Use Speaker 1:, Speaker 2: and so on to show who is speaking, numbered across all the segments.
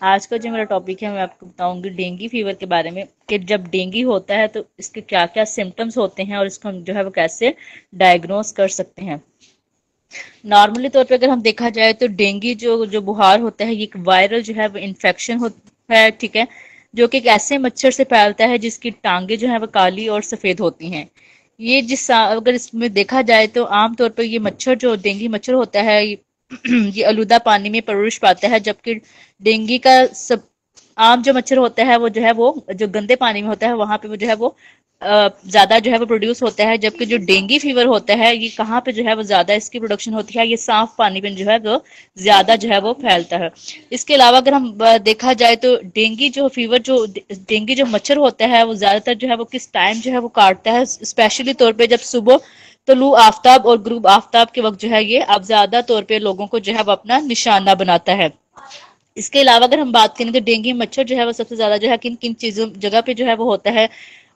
Speaker 1: आज का जो मेरा टॉपिक है मैं आपको बताऊंगी डेंगू फीवर के बारे में कि जब डेंगू होता है तो इसके क्या क्या सिम्टम्स होते हैं और इसको हम जो है वो कैसे डायग्नोस कर सकते हैं। नॉर्मली तौर पे अगर हम देखा जाए तो डेंगू जो जो बुखार होता है ये एक वायरल जो है वो इन्फेक्शन होता है, ठीक है, जो कि एक ऐसे मच्छर से फैलता है जिसकी टांगे जो है वो काली और सफेद होती हैं। ये अगर इसमें देखा जाए तो आमतौर पर ये मच्छर जो डेंगू मच्छर होता है ये आलूदा पानी में परवरिश पाता है, जबकि डेंगू का सब आम जो मच्छर होता है वो जो है वो जो गंदे पानी में होता है वहां पे वो जो है वो ज्यादा जो है वो प्रोड्यूस होता है, जबकि जो डेंगू फीवर होता है ये कहाँ पे जो है वो ज्यादा इसकी प्रोडक्शन होती है, ये साफ पानी में जो है वो ज्यादा जो है वो फैलता है। इसके अलावा अगर हम देखा जाए तो डेंगू जो फीवर जो डेंगू जो मच्छर होता है वो ज्यादातर जो है वो किस टाइम जो है वो काटता है, स्पेशली तौर पे जब सुबह तुलू आफ्ताब और ग्रूब आफ्ताब के वक्त जो है ये अब ज्यादा तौर पे लोगों को जो है वो अपना निशाना बनाता है। इसके अलावा अगर हम बात करें तो डेंगू मच्छर जो है वो सबसे ज्यादा जो है किन किन चीजों जगह पे जो है वो होता है।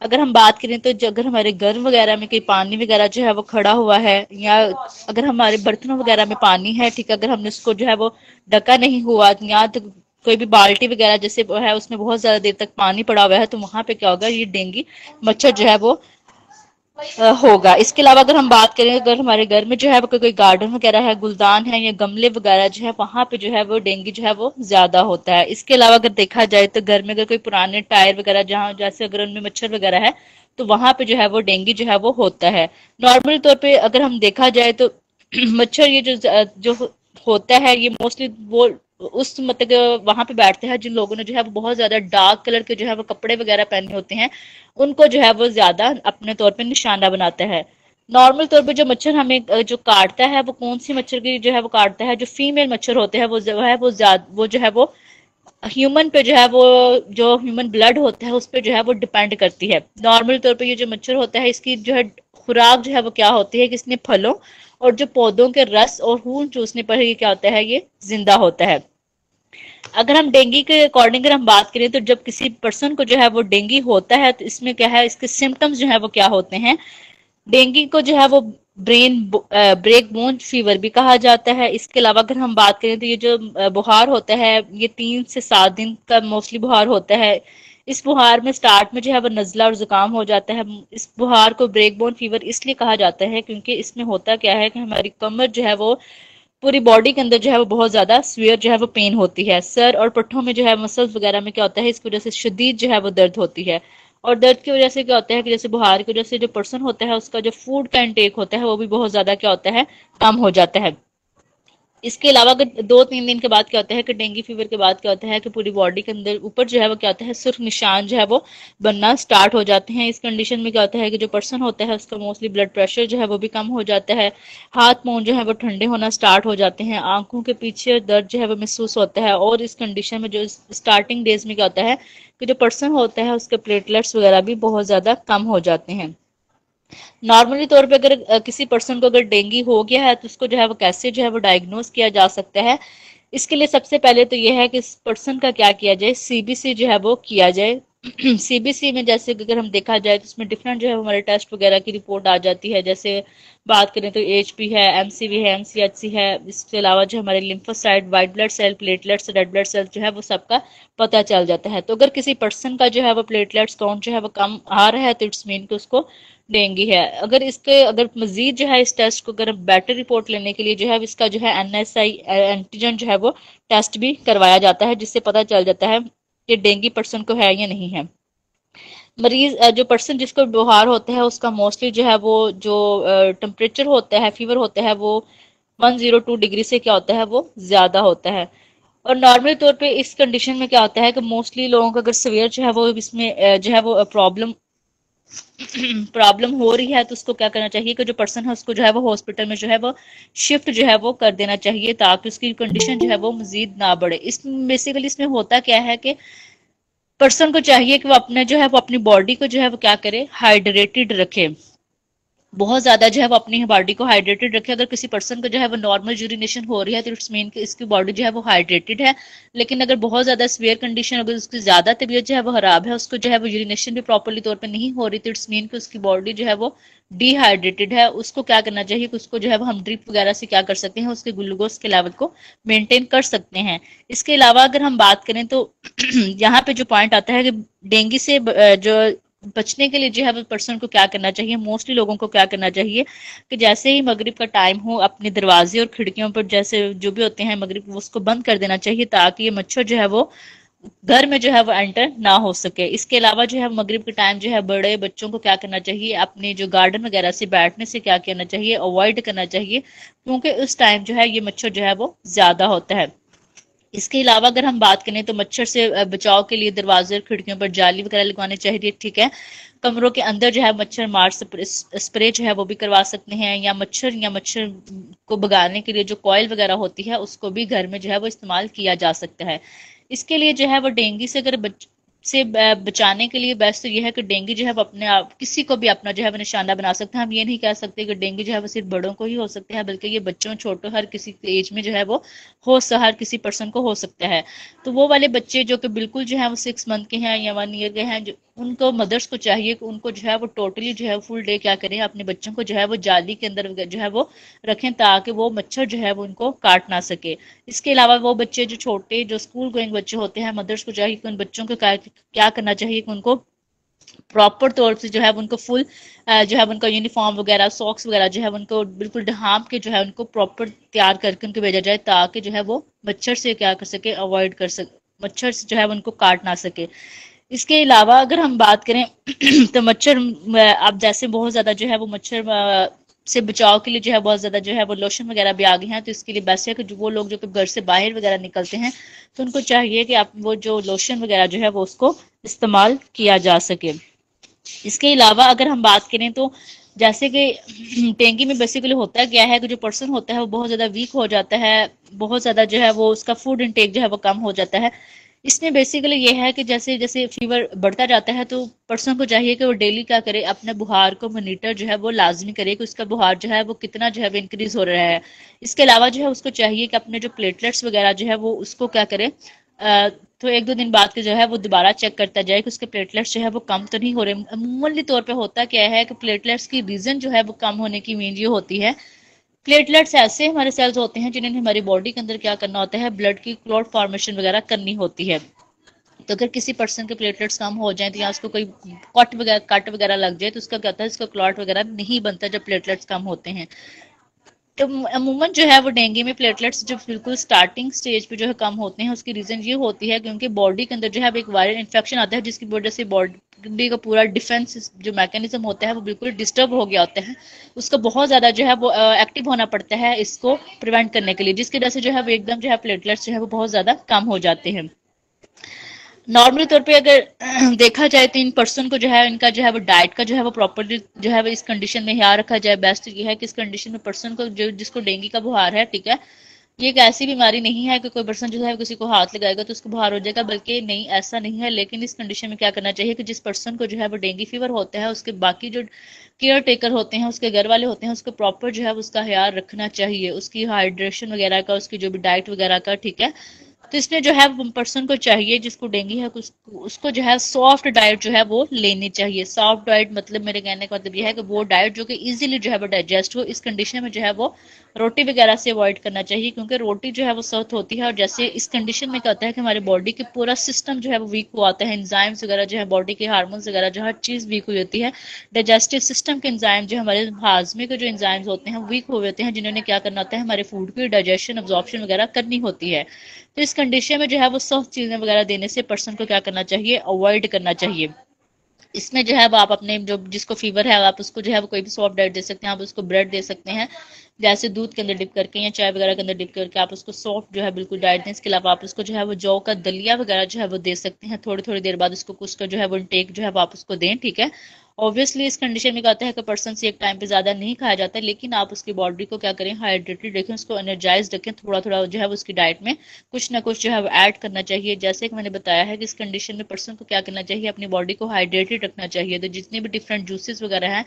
Speaker 1: अगर हम बात करें तो अगर हमारे घर वगैरह में कोई पानी वगैरह जो है वो खड़ा हुआ है, या अगर हमारे बर्तनों वगैरह में पानी है, ठीक है, अगर हमने उसको जो है वो ढका नहीं हुआ, या तो कोई भी बाल्टी वगैरह जैसे वो है उसमें बहुत ज्यादा देर तक पानी पड़ा हुआ है, तो वहां पे क्या होगा, ये डेंगू मच्छर जो है वो होगा। इसके अलावा अगर हम बात करें अगर हमारे घर में जो है वो कोई गार्डन वगैरह है, गुलदान है या गमले वगैरह जो है वहां पे जो है वो डेंगू जो है वो ज्यादा होता है। इसके अलावा अगर देखा जाए तो घर में अगर कोई पुराने टायर वगैरह जहाँ जैसे अगर उनमें मच्छर वगैरह है तो वहां पे जो है वो डेंगू जो है वो होता है। नॉर्मल तौर पे अगर हम देखा जाए तो मच्छर ये जो होता है ये मोस्टली वो उस मतलब वहां पे बैठते हैं जिन लोगों ने जो है वो बहुत ज्यादा डार्क कलर के जो है वो कपड़े वगैरह पहने होते हैं, उनको जो है वो ज्यादा अपने तौर पे निशाना बनाता है। नॉर्मल तौर पे जो मच्छर हमें जो काटता है वो कौन सी मच्छर की जो है वो काटता है, जो फीमेल मच्छर होते हैं वो जो है वो ज्यादा वो जो है वो ह्यूमन पे जो है वो जो ह्यूमन ब्लड होता है उस पे जो है वो डिपेंड करती है। नॉर्मल तौर पे ये जो मच्छर होता है इसकी जो है खुराक जो है वो क्या होती है कि इसने फलों और जो पौधों के रस और खून चूसने पर ये क्या होता है, ये जिंदा होता है। अगर हम डेंगू के अकॉर्डिंग अगर हम बात करें तो जब किसी पर्सन को जो है वो डेंगू होता है तो इसमें क्या है, इसके सिम्टम्स जो है वो क्या होते हैं। डेंगू को जो है वो ब्रेक बोन फीवर भी कहा जाता है। इसके अलावा अगर हम बात करें तो ये जो बुखार होता है ये 3 से 7 दिन का मोस्टली बुखार होता है। इस बुखार में स्टार्ट में जो है वो नजला और जुकाम हो जाता है। इस बुखार को ब्रेक बोन फीवर इसलिए कहा जाता है क्योंकि इसमें होता क्या है कि हमारी कमर जो है वो पूरी बॉडी के अंदर जो है वो बहुत ज्यादा स्वेयर जो है वो पेन होती है। सर और पट्टों में जो है मसल्स वगैरह में क्या होता है, इसकी वजह से शदीद जो है वो दर्द होती है। और दर्द की वजह से क्या होता है कि जैसे बुखार की वजह से जो पर्सन होता है उसका जो फूड का इंटेक होता है वो भी बहुत ज्यादा क्या होता है, कम हो जाता है। इसके अलावा अगर 2-3 दिन के बाद क्या होता है कि डेंगू फीवर के बाद क्या होता है कि पूरी बॉडी के अंदर ऊपर जो है वो क्या होता है, सुर्ख निशान जो है वो बनना स्टार्ट हो जाते हैं। इस कंडीशन में क्या होता है कि जो पर्सन होता है उसका मोस्टली ब्लड प्रेशर जो है वो भी कम हो जाता है। हाथ पांव जो है वो ठंडे होना स्टार्ट हो जाते हैं, आंखों के पीछे दर्द जो है वो महसूस होता है। और इस कंडीशन में जो स्टार्टिंग डेज में क्या होता है कि जो पर्सन होता है उसके प्लेटलेट्स वगैरह भी बहुत ज्यादा कम हो जाते हैं। नॉर्मली तौर पे अगर किसी पर्सन को अगर डेंगू हो गया है तो उसको जो है वो कैसे जो है वो डायग्नोस किया जा सकता है। इसके लिए सबसे पहले तो यह है कि इस पर्सन का क्या किया जाए, सीबीसी जो है वो किया जाए। सीबीसी में जैसे कि अगर हम देखा जाए तो उसमें डिफरेंट जो है हमारे टेस्ट वगैरह की रिपोर्ट आ जाती है। जैसे बात करें तो एचपी है, एमसीवी है, एमसीएचसी है। इसके अलावा जो हमारे lymphocyte, white blood cell, platelets, red blood cell जो है वो सबका पता चल जाता है। तो अगर किसी पर्सन का जो है वो प्लेटलेट्स काउंट जो है वो कम आ रहा है तो इट्स मीन कि उसको डेंगू है। अगर मजीद जो है इस टेस्ट को अगर बेटर रिपोर्ट लेने के लिए जो है इसका जो है एनएसआई एंटीजन जो है वो टेस्ट भी करवाया जाता है, जिससे पता चल जाता है कि डेंगू पर्सन को है या नहीं है। मरीज जो पर्सन जिसको बुखार होता है उसका मोस्टली जो है वो जो टेम्परेचर होता है, फीवर होता है वो 102 डिग्री से क्या होता है वो ज्यादा होता है। और नॉर्मल तौर पे इस कंडीशन में क्या होता है कि मोस्टली लोगों को अगर सवेयर जो है वो इसमें जो है वो प्रॉब्लम हो रही है तो उसको क्या करना चाहिए कि जो पर्सन है उसको जो है वो हॉस्पिटल में जो है वो शिफ्ट जो है वो कर देना चाहिए, ताकि उसकी कंडीशन जो है वो मजीद ना बढ़े। इस बेसिकली इसमें होता क्या है कि पर्सन को चाहिए कि वो अपने जो है वो अपनी बॉडी को जो है वो क्या करे, हाइड्रेटेड रखे। बहुत ज्यादा जो है वो अपनी बॉडी को हाइड्रेटेड रखे। अगर किसी पर्सन को जो है वो नॉर्मल यूरिनेशन हो रही है तो इट्स मीन कि इसकी बॉडी जो है वो हाइड्रेटेड है। लेकिन अगर बहुत ज्यादा सीवियर कंडीशन, अगर उसकी ज्यादा तबीयत जो है वो खराब है, उसको जो है वो यूरिनेशन भी प्रॉपरली तौर पर नहीं हो रही, तो इट्स मीन कि उसकी बॉडी जो है वो डिहाइड्रेटेड है। उसको क्या करना चाहिए कि उसको जो है वो हम ड्रिप वगैरह से क्या कर सकते हैं, उसके ग्लूकोज के लेवल को मेंटेन कर सकते हैं। इसके अलावा अगर हम बात करें तो यहाँ पे जो पॉइंट आता है कि डेंगू से जो बचने के लिए जो है वो पर्सन को क्या करना चाहिए, मोस्टली लोगों को क्या करना चाहिए कि जैसे ही मगरिब का टाइम हो, अपने दरवाजे और खिड़कियों पर जैसे जो भी होते हैं मगरिब, उसको बंद कर देना चाहिए ताकि ये मच्छर जो है वो घर में जो है वो एंटर ना हो सके। इसके अलावा जो है मगरिब के टाइम जो है बड़े बच्चों को क्या करना चाहिए, अपने जो गार्डन वगैरह से बैठने से क्या करना चाहिए, अवॉइड करना चाहिए, क्योंकि उस टाइम जो है ये मच्छर जो है वो ज्यादा होता है। इसके अलावा अगर हम बात करें तो मच्छर से बचाव के लिए दरवाजे और खिड़कियों पर जाली वगैरह लगवानी चाहिए, ठीक है। कमरों के अंदर जो है मच्छर मार स्प्रे जो है वो भी करवा सकते हैं, या मच्छर को भगाने के लिए जो कॉइल वगैरह होती है उसको भी घर में जो है वो इस्तेमाल किया जा सकता है। इसके लिए जो है वो डेंगू से अगर बचाने के लिए बेस्ट तो यह है कि डेंगू जो है वो अपने आप किसी को भी अपना जो है वो निशाना बना सकता है। हम ये नहीं कह सकते कि डेंगू जो है वो सिर्फ बड़ों को ही हो सकता है, बल्कि ये बच्चों छोटों हर किसी एज में जो है वो हर किसी पर्सन को हो सकता है। तो वो वाले बच्चे जो कि बिल्कुल जो है वो 6 मंथ के हैं या 1 ईयर के हैं, जो उनको मदर्स को चाहिए कि उनको जो है वो टोटली जो है फुल डे क्या करें, अपने बच्चों को जो है वो जाली के अंदर जो है वो रखें ताकि वो मच्छर जो है वो उनको काट ना सके। इसके अलावा वो बच्चे जो छोटे जो स्कूल गोइंग बच्चे होते हैं, मदर्स को चाहिए कि उन बच्चों को क्या करना चाहिए कि उनको प्रॉपर तौर से जो है उनको फुल जो है उनका यूनिफॉर्म वगैरह सॉक्स वगैरह जो है उनको बिल्कुल ढांप के जो है उनको प्रॉपर तैयार करके उनको भेजा जाए ताकि जो है वो मच्छर से क्या कर सके, अवॉइड कर सके, मच्छर से जो है उनको काट ना सके। इसके अलावा अगर हम बात करें तो मच्छर अब जैसे बहुत ज्यादा जो है वो मच्छर से बचाव के लिए जो है बहुत ज्यादा जो है वो लोशन वगैरह भी आ गए हैं, तो इसके लिए बेस्ट है कि जो वो लोग जो कि घर से बाहर वगैरह निकलते हैं तो उनको चाहिए कि आप वो जो लोशन वगैरह जो है वो उसको इस्तेमाल किया जा सके। इसके अलावा अगर हम बात करें तो जैसे कि डेंगू में बेसिकली होता क्या है कि जो पर्सन होता है वो बहुत ज्यादा वीक हो जाता है, बहुत ज्यादा जो है वो उसका फूड इंटेक जो है वो कम हो जाता है। इसमें बेसिकली ये है कि जैसे जैसे फीवर बढ़ता जाता है तो पर्सन को चाहिए कि वो डेली क्या करे, अपने बुखार को मॉनिटर जो है वो लाजमी करे कि उसका बुखार जो है वो कितना जो है वो इंक्रीज हो रहा है। इसके अलावा जो है उसको चाहिए कि अपने जो प्लेटलेट्स वगैरह जो है वो उसको क्या करे, तो 1-2 दिन बाद के जो है वो दोबारा चेक करता जाए कि उसके प्लेटलेट्स जो है वो कम तो नहीं हो रहे। अमूमन तौर पे होता क्या है कि प्लेटलेट्स की रीजन जो है वो कम होने की मेन ये होती है, प्लेटलेट्स ऐसे हमारे सेल्स होते हैं जिन्हें हमारी बॉडी के अंदर क्या करना होता है, ब्लड की क्लॉट फॉर्मेशन वगैरह करनी होती है। तो अगर किसी पर्सन के प्लेटलेट्स कम हो जाए तो या उसको कोई कट वगैरह लग जाए तो उसका क्या होता है, इसका क्लॉट वगैरह नहीं बनता जब प्लेटलेट्स कम होते हैं। तो अमूमन जो है वो डेंगू में प्लेटलेट्स जो बिल्कुल स्टार्टिंग स्टेज पे जो है कम होते हैं, उसकी रीजन ये होती है क्योंकि बॉडी के अंदर जो है एक वायरल इन्फेक्शन आता है जिसकी वजह से बॉडी का पूरा डिफेंस जो मैकेनिज्म होता है वो बिल्कुल डिस्टर्ब हो गया होता है। उसको बहुत ज्यादा जो है वो एक्टिव होना पड़ता है इसको प्रिवेंट करने के लिए, जिसकी वजह से जो है वो एकदम जो है प्लेटलेट्स जो है वो बहुत ज्यादा कम हो जाते हैं। नॉर्मली तौर पे अगर देखा जाए तो इन पर्सन को जो है इनका जो है वो डाइट का जो है वो प्रॉपरली जो है वो इस कंडीशन में ख्याल रखा जाए। बेस्ट ये है कि इस कंडीशन में पर्सन को जो जिसको डेंगू का बुखार है, ठीक है, ये एक ऐसी बीमारी नहीं है कि कोई पर्सन जो है किसी को हाथ लगाएगा तो उसको बुखार हो जाएगा, बल्कि नहीं ऐसा नहीं है। लेकिन इस कंडीशन में क्या करना चाहिए कि जिस पर्सन को जो है वो डेंगू फीवर होता है उसके बाकी जो केयर टेकर होते हैं, उसके घर वाले होते हैं, उसको प्रॉपर जो है उसका ख्याल रखना चाहिए, उसकी हाइड्रेशन वगैरह का, उसकी जो भी डाइट वगैरह का, ठीक है। तो इसमें जो है पर्सन को चाहिए जिसको डेंगू है उसको जो है सॉफ्ट डाइट जो है वो लेनी चाहिए। सॉफ्ट डाइट मतलब मेरे कहने का मतलब ये है कि वो डाइट जो कि इजीली जो है वो डाइजेस्ट हो। इस कंडीशन में जो है वो रोटी वगैरह से अवॉइड करना चाहिए क्योंकि रोटी जो है वो सख्त होती है और जैसे इस कंडीशन में क्या होता है कि हमारी बॉडी के पूरा सिस्टम जो है वो वीक हुआ आता है, एंजाइम्स वगैरह जो है बॉडी के हार्मोन्स वगैरह जो हर चीज वीक हुई होती है। डाइजेस्टिव सिस्टम के एंजाइम जो हमारे हाजमे के जो एंजाइम्स होते हैं वीक हुए होते हैं, जिन्होंने क्या करना होता है हमारे फूड की डाइजेशन अब्जॉर्प्शन वगैरह करनी होती है। तो इस कंडीशन में जो है वो सख्त चीजें वगैरह देने से पर्सन को क्या करना चाहिए, अवॉइड करना चाहिए। इसमें जो है वो आप अपने जो जिसको फीवर है आप उसको जो है वो कोई भी सॉफ्ट डाइट दे सकते हैं, आप उसको ब्रेड दे सकते हैं जैसे दूध के अंदर डिप करके या चाय वगैरह के अंदर डिप करके आप उसको सॉफ्ट जो है बिल्कुल डाइट दें। इसके अलावा आप उसको जो है वो जौ का दलिया वगैरह जो है वो दे सकते हैं, थोड़ी थोड़ी देर बाद उसको कुछ का जो है वो इनटेक जो है वो आप उसको दें, ठीक है। ऑब्वियसली इस कंडीशन में क्या होता है कि पर्सन से एक टाइम पे ज़्यादा नहीं खाया जाता है, लेकिन आप उसकी बॉडी को क्या करें, हाइड्रेटेड रखें, उसको एनर्जाइज रखें, थोड़ा थोड़ा जो है उसकी डाइट में कुछ ना कुछ जो है वो ऐड करना चाहिए। जैसे कि मैंने बताया है कि इस कंडीशन में पर्सन को क्या करना चाहिए, अपनी बॉडी को हाइड्रेटेड रखना चाहिए। तो जितने भी डिफरेंट जूसेस वगैरह हैं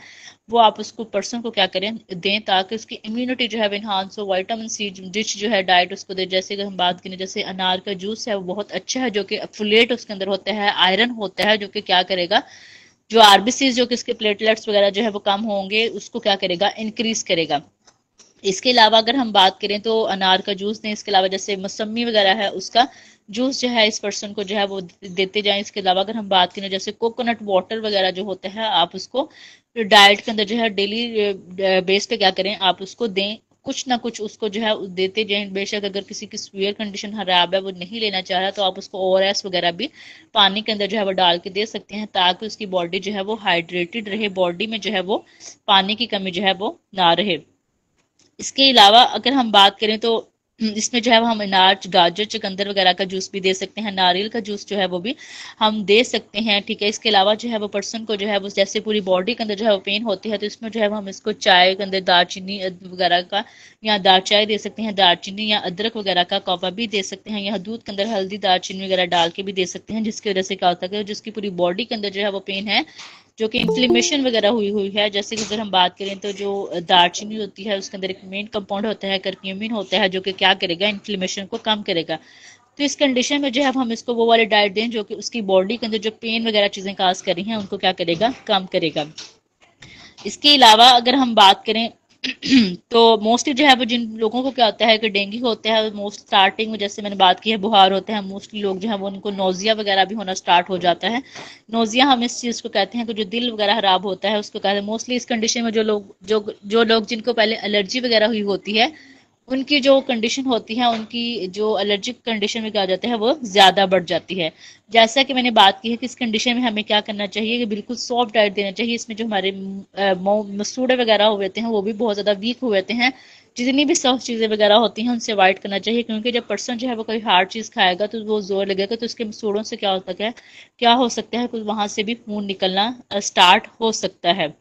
Speaker 1: वो आप उसको पर्सन को क्या करें दें, ताकि उसकी इम्यूनिटी जो है वो इन्हांस हो। विटामिन सी रिच जो है डाइट उसको दे। जैसे कि हम बात करें, जैसे अनार का जूस है वो बहुत अच्छा है, जो कि फोलेट उसके अंदर होता है, आयरन होता है, जो कि क्या करेगा, जो आरबीसी जो कि इसके प्लेटलेट्स वगैरह जो है वो कम होंगे, उसको क्या करेगा, इंक्रीज करेगा। इसके अलावा अगर हम बात करें तो अनार का जूस दें। इसके अलावा जैसे मौसमी वगैरह है उसका जूस जो है इस पर्सन को जो है वो देते जाएं। इसके अलावा अगर हम बात करें जैसे कोकोनट वाटर वगैरह जो होता है, आप उसको डाइट के अंदर जो है डेली बेस पे क्या करें, आप उसको दें, कुछ ना कुछ उसको जो है देते जाएं। बेशक अगर किसी की सीवियर कंडीशन खराब है, वो नहीं लेना चाह रहा, तो आप उसको ओआरएस वगैरह भी पानी के अंदर जो है वो डाल के दे सकते हैं, ताकि उसकी बॉडी जो है वो हाइड्रेटेड रहे, बॉडी में जो है वो पानी की कमी जो है वो ना रहे। इसके अलावा अगर हम बात करें तो इसमें जो है हम अनार, गाजर, चुकंदर वगैरह का जूस भी दे सकते हैं, नारियल का जूस जो है वो भी हम दे सकते हैं, ठीक है। इसके अलावा जो है वो पर्सन को जो है वो जैसे पूरी बॉडी के अंदर जो है वो पेन होती है, तो इसमें जो है वो हम इसको चाय के अंदर दालचीनी वगैरह का या दाल चाय दे सकते हैं, दालचीनी या अदरक वगैरह का कावा भी दे सकते हैं, या दूध के अंदर हल्दी दालचीनी वगैरह डाल के भी दे सकते हैं, जिसकी वजह से क्या होता है, जिसकी पूरी बॉडी के अंदर जो है वो पेन है, जो कि इन्फ्लेमेशन वगैरह हुई हुई है। जैसे कि अगर हम बात करें तो जो दालचीनी होती है उसके अंदर एक मेन कंपाउंड होता है करक्यूमिन होता है, जो कि क्या करेगा, इन्फ्लेमेशन को कम करेगा। तो इस कंडीशन में जो है हम इसको वो वाली डाइट दें जो कि उसकी बॉडी के अंदर जो पेन वगैरह चीजें काज कर रही हैं उनको क्या करेगा, कम करेगा। इसके अलावा अगर हम बात करें तो मोस्टली जो है वो जिन लोगों को क्या होता है कि डेंगू होता है, मोस्ट स्टार्टिंग में जैसे मैंने बात की है बुखार होता है, मोस्टली लोग जो है वो उनको नोजिया वगैरह भी होना स्टार्ट हो जाता है। नोजिया हम इस चीज़ को कहते हैं कि जो दिल वगैरह खराब होता है उसको कहते हैं। मोस्टली इस कंडीशन में जो लोग जिनको पहले एलर्जी वगैरह हुई होती है, उनकी जो कंडीशन होती है, उनकी जो एलर्जिक कंडीशन में क्या जाता है वो ज़्यादा बढ़ जाती है। जैसा कि मैंने बात की है कि इस कंडीशन में हमें क्या करना चाहिए कि बिल्कुल सॉफ्ट डाइट देना चाहिए। इसमें जो हमारे मसूड़े वगैरह हुए थे हैं वो भी बहुत ज़्यादा वीक हुए थे हैं। जितनी भी सॉफ्ट चीज़ें वगैरह होती हैं उनसे अवॉइड करना चाहिए, क्योंकि जब पर्सन जो है वो कोई हार्ड चीज़ खाएगा तो वो जोर लगेगा, तो उसके मसूड़ों से क्या होता है, क्या हो सकता है, कुछ वहाँ से भी खून निकलना स्टार्ट हो सकता है।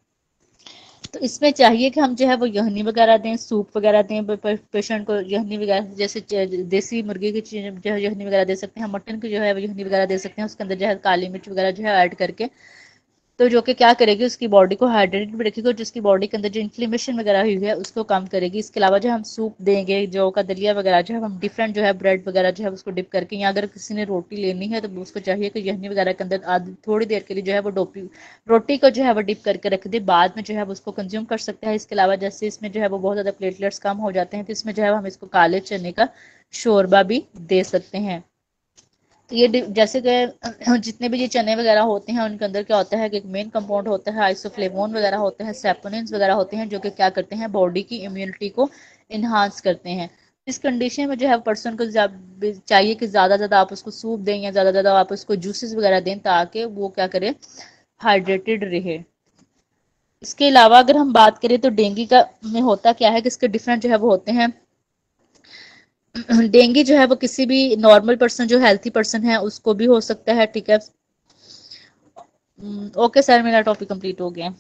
Speaker 1: तो इसमें चाहिए कि हम जो है वो यहनी वगैरह दें, सूप वगैरह दें पेशेंट को। यहनी वगैरह जैसे देसी मुर्गी की चीज जो है यहनी वगैरह दे सकते हैं, मटन की जो है वो यहनी वगैरह दे सकते हैं, उसके अंदर जो है काली मिर्च वगैरह जो है ऐड करके, तो जो कि क्या करेगी, उसकी बॉडी को हाइड्रेटेड भी रखेगी और जिसकी बॉडी के अंदर जो इन्फ्लेमेशन वगैरह हुई है उसको कम करेगी। इसके अलावा जो हम सूप देंगे, जौ का दलिया वगैरह जो है हम डिफरेंट जो है ब्रेड वगैरह जो है उसको डिप करके, या अगर किसी ने रोटी लेनी है तो उसको चाहिए कि यहनी वगैरह के अंदर आधी थोड़ी देर के लिए जो है वो रोटी को जो है वो डिप करके रख दे, बाद में जो है वो उसको कंज्यूम कर सकता है। इसके अलावा जैसे इसमें जो है वो बहुत ज़्यादा प्लेटलेट्स कम हो जाते हैं, तो इसमें जो है हम इसको काले चने का शोरबा भी दे सकते हैं। तो ये जैसे कि जितने भी ये चने वगैरह होते हैं उनके अंदर क्या होता है कि एक मेन कंपाउंड होता है आइसोफ्लेवोन वगैरह होते हैं, सेपोनिन्स वगैरह होते हैं, जो कि क्या करते हैं, बॉडी की इम्यूनिटी को इन्हांस करते हैं। इस कंडीशन में जो है पर्सन को चाहिए कि ज़्यादा ज़्यादा आप उसको सूप दें या ज़्यादा ज़्यादा आप उसको जूसेस वगैरह दें, ताकि वो क्या करे, हाइड्रेटेड रहे। इसके अलावा अगर हम बात करें तो डेंगू का में होता क्या है कि इसके डिफरेंट जो है वो होते हैं। डेंगू जो है वो किसी भी नॉर्मल पर्सन, जो हेल्थी पर्सन है, उसको भी हो सकता है, ठीक है। ओके सर, मेरा टॉपिक कंप्लीट हो गया।